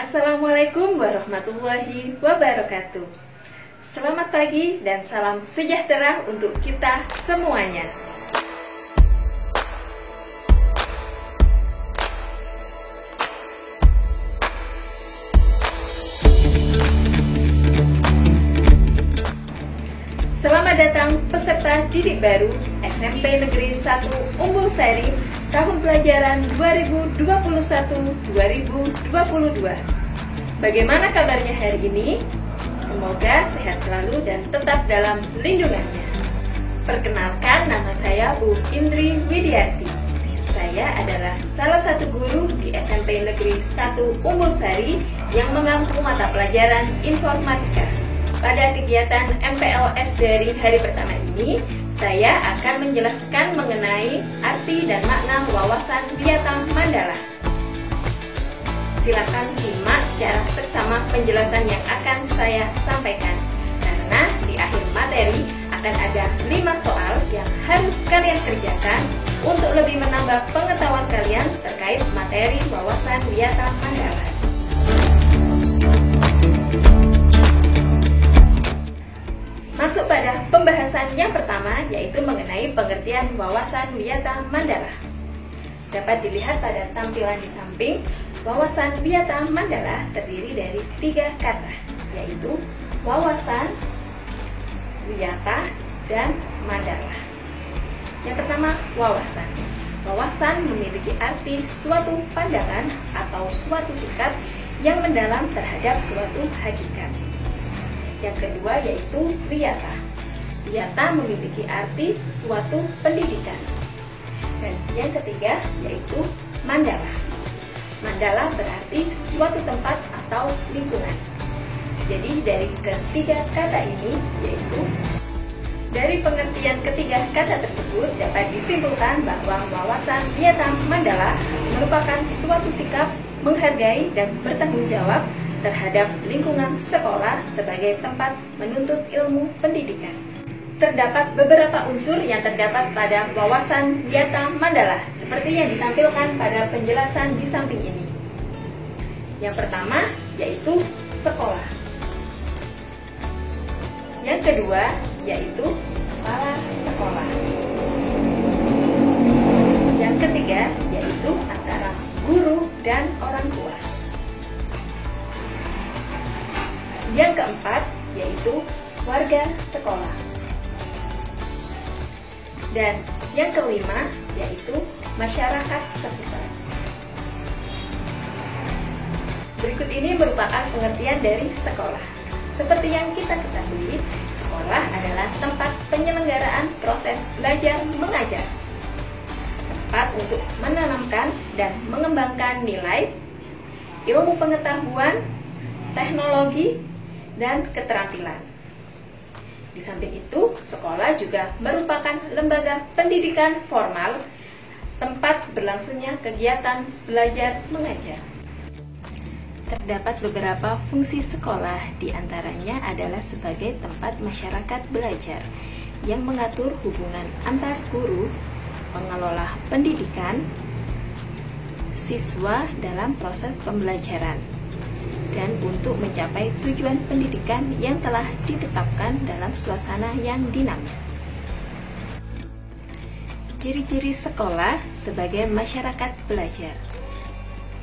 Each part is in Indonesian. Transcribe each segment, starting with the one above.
Assalamualaikum warahmatullahi wabarakatuh. Selamat pagi dan salam sejahtera untuk kita semuanya. Selamat datang peserta didik baru SMP Negeri 1 Umbul Sari tahun pelajaran 2021-2022. Bagaimana kabarnya hari ini? Semoga sehat selalu dan tetap dalam lindungannya. Perkenalkan, nama saya Bu Indri Widiarti. Saya adalah salah satu guru di SMP Negeri 1 Umbul Sari yang mengampu mata pelajaran informatika. Pada kegiatan MPLS dari hari pertama ini, saya akan menjelaskan mengenai arti dan makna wawasan Wiyata Mandala. Silakan simak secara seksama penjelasan yang akan saya sampaikan, karena di akhir materi akan ada 5 soal yang harus kalian kerjakan untuk lebih menambah pengetahuan kalian terkait materi wawasan Wiyata Mandala. Masuk pada pembahasan yang pertama, yaitu mengenai pengertian wawasan Wiyata Mandala. Dapat dilihat pada tampilan di samping, wawasan Wiyata Mandala terdiri dari 3 kata, yaitu wawasan, wiyata, dan mandala. Yang pertama, wawasan. Wawasan memiliki arti suatu pandangan atau suatu sikap yang mendalam terhadap suatu hakikat. Yang kedua yaitu wiyata. Wiyata memiliki arti suatu pendidikan. Dan yang ketiga yaitu mandala. Mandala berarti suatu tempat atau lingkungan. Jadi dari ketiga kata ini, yaitu dari pengertian ketiga kata tersebut dapat disimpulkan bahwa wawasan Wiyata Mandala merupakan suatu sikap menghargai dan bertanggung jawab terhadap lingkungan sekolah sebagai tempat menuntut ilmu pendidikan. Terdapat beberapa unsur yang terdapat pada wawasan Wiyata Mandala, seperti yang ditampilkan pada penjelasan di samping ini. Yang pertama yaitu sekolah. Yang kedua yaitu kepala sekolah. Yang ketiga yaitu antara guru dan orang tua. Yang keempat yaitu warga sekolah. Dan yang kelima yaitu masyarakat sekitar. Berikut ini merupakan pengertian dari sekolah. Seperti yang kita ketahui, sekolah adalah tempat penyelenggaraan proses belajar mengajar. Tempat untuk menanamkan dan mengembangkan nilai, ilmu pengetahuan, teknologi, dan keterampilan. Di samping itu, sekolah juga merupakan lembaga pendidikan formal, tempat berlangsungnya kegiatan belajar mengajar. Terdapat beberapa fungsi sekolah, diantaranya adalah sebagai tempat masyarakat belajar yang mengatur hubungan antar guru, pengelola pendidikan, siswa dalam proses pembelajaran, dan untuk mencapai tujuan pendidikan yang telah ditetapkan dalam suasana yang dinamis. Ciri-ciri sekolah sebagai masyarakat belajar.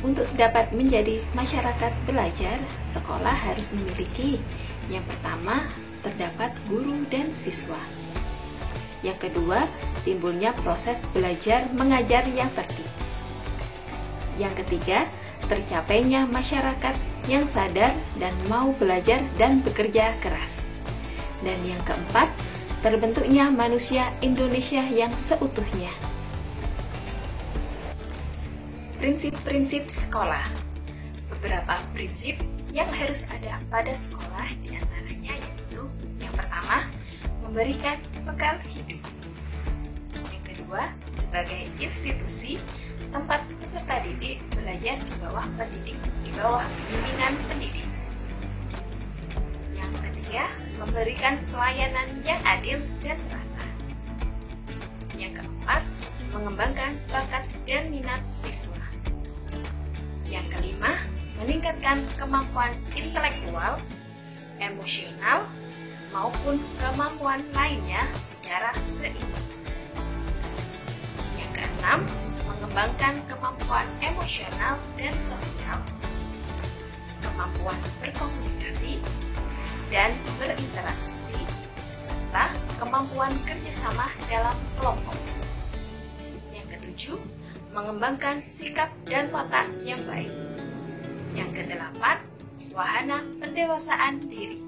Untuk dapat menjadi masyarakat belajar, sekolah harus memiliki: yang pertama, terdapat guru dan siswa. Yang kedua, timbulnya proses belajar mengajar yang tertib. Yang ketiga, tercapainya masyarakat yang sadar dan mau belajar dan bekerja keras. Dan yang keempat, terbentuknya manusia Indonesia yang seutuhnya. Prinsip-prinsip sekolah. Beberapa prinsip yang harus ada pada sekolah diantaranya yaitu: yang pertama, memberikan bekal hidup. Yang kedua, sebagai institusi tempat peserta didik belajar di bawah bimbingan pendidik. Yang ketiga, memberikan pelayanan yang adil dan merata. Yang keempat, mengembangkan bakat dan minat siswa. Yang kelima, meningkatkan kemampuan intelektual, emosional, maupun kemampuan lainnya secara seimbang. Yang keenam, mengembangkan kemampuan emosional dan sosial, kemampuan berkomunikasi dan berinteraksi, serta kemampuan kerjasama dalam kelompok. Yang ketujuh, mengembangkan sikap dan watak yang baik. Yang kedelapan, wahana pendewasaan diri.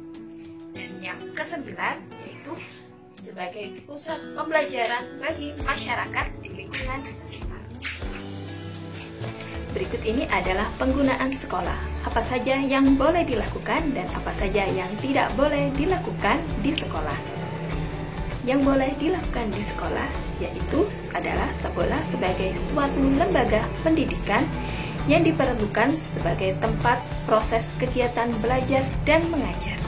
Dan yang kesembilan, yaitu sebagai pusat pembelajaran bagi masyarakat di lingkungan sekitar. Berikut ini adalah penggunaan sekolah. Apa saja yang boleh dilakukan dan apa saja yang tidak boleh dilakukan di sekolah. Yang boleh dilakukan di sekolah yaitu adalah sekolah sebagai suatu lembaga pendidikan yang diperlukan sebagai tempat proses kegiatan belajar dan mengajar.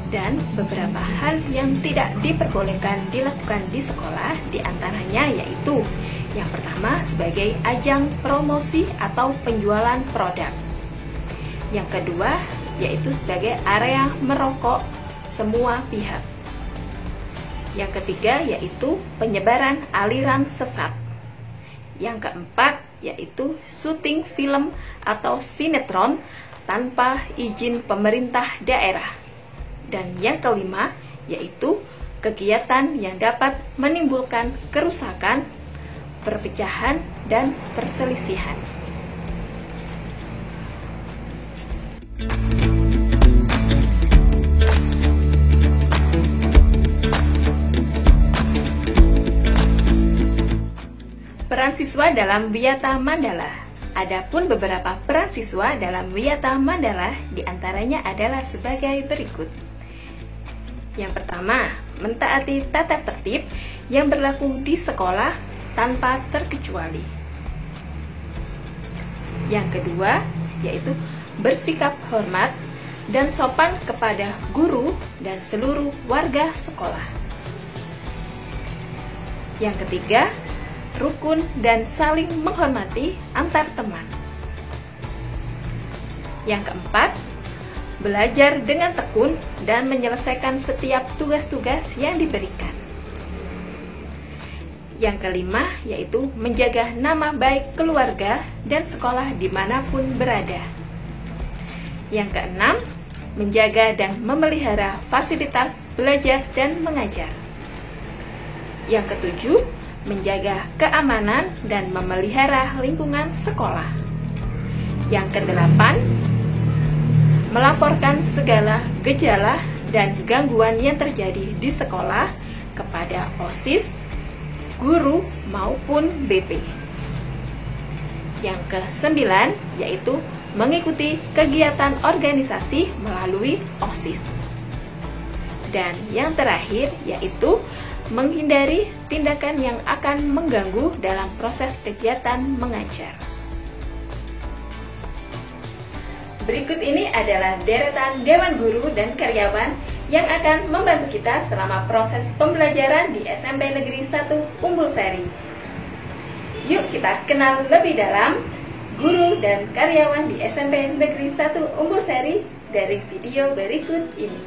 Dan beberapa hal yang tidak diperbolehkan dilakukan di sekolah diantaranya yaitu yang pertama sebagai ajang promosi atau penjualan produk. Yang kedua yaitu sebagai area merokok semua pihak. Yang ketiga yaitu penyebaran aliran sesat. Yang keempat yaitu syuting film atau sinetron tanpa izin pemerintah daerah. Dan yang kelima yaitu kegiatan yang dapat menimbulkan kerusakan, perpecahan, dan perselisihan. Peran siswa dalam Wiyata Mandala. Adapun beberapa peran siswa dalam Wiyata Mandala diantaranya adalah sebagai berikut. Yang pertama, mentaati tata tertib yang berlaku di sekolah tanpa terkecuali. Yang kedua, yaitu bersikap hormat dan sopan kepada guru dan seluruh warga sekolah. Yang ketiga, rukun dan saling menghormati antar teman. Yang keempat, belajar dengan tekun dan menyelesaikan setiap tugas-tugas yang diberikan. Yang kelima, yaitu menjaga nama baik keluarga dan sekolah dimanapun berada. Yang keenam, menjaga dan memelihara fasilitas belajar dan mengajar. Yang ketujuh, menjaga keamanan dan memelihara lingkungan sekolah. Yang kedelapan, melaporkan segala gejala dan gangguan yang terjadi di sekolah kepada OSIS, guru maupun BP. Yang kesembilan, yaitu mengikuti kegiatan organisasi melalui OSIS. Dan yang terakhir, yaitu menghindari tindakan yang akan mengganggu dalam proses kegiatan mengajar. Berikut ini adalah deretan Dewan Guru dan Karyawan yang akan membantu kita selama proses pembelajaran di SMP Negeri 1 Umbul Sari. Yuk kita kenal lebih dalam guru dan karyawan di SMP Negeri 1 Umbul Sari dari video berikut ini.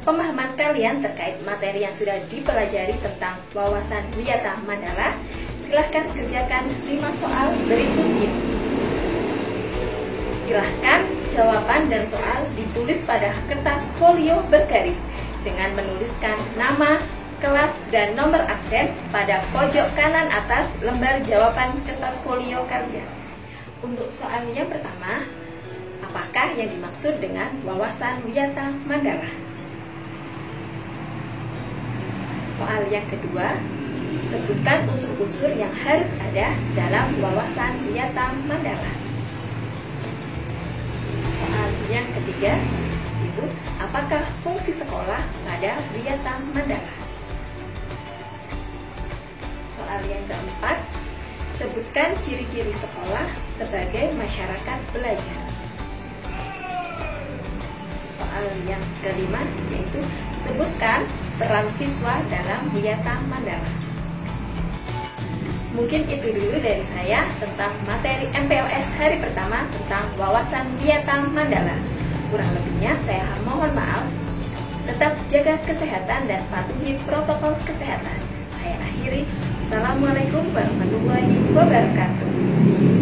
pemahaman kalian terkait materi yang sudah dipelajari tentang wawasan Wiyata Mandala, silahkan kerjakan 5 soal berikut ini. Silahkan jawaban dan soal ditulis pada kertas folio bergaris dengan menuliskan nama, kelas, dan nomor absen pada pojok kanan atas lembar jawaban kertas folio kalian. Untuk soal yang pertama, apakah yang dimaksud dengan wawasan Wiyata Mandala? Soal yang kedua, sebutkan unsur-unsur yang harus ada dalam wawasan Wiyata Mandala. Soal yang ketiga, itu apakah fungsi sekolah pada Wiyata Mandala? Soal yang keempat, sebutkan ciri-ciri sekolah sebagai masyarakat belajar. Soal yang kelima, yaitu sebutkan peran siswa dalam Wiyata Mandala. Mungkin itu dulu dari saya tentang materi MPLS hari pertama tentang wawasan Wiyata Mandala. Kurang lebihnya saya mohon maaf. Tetap jaga kesehatan dan patuhi protokol kesehatan. Saya akhiri. Assalamualaikum warahmatullahi wabarakatuh.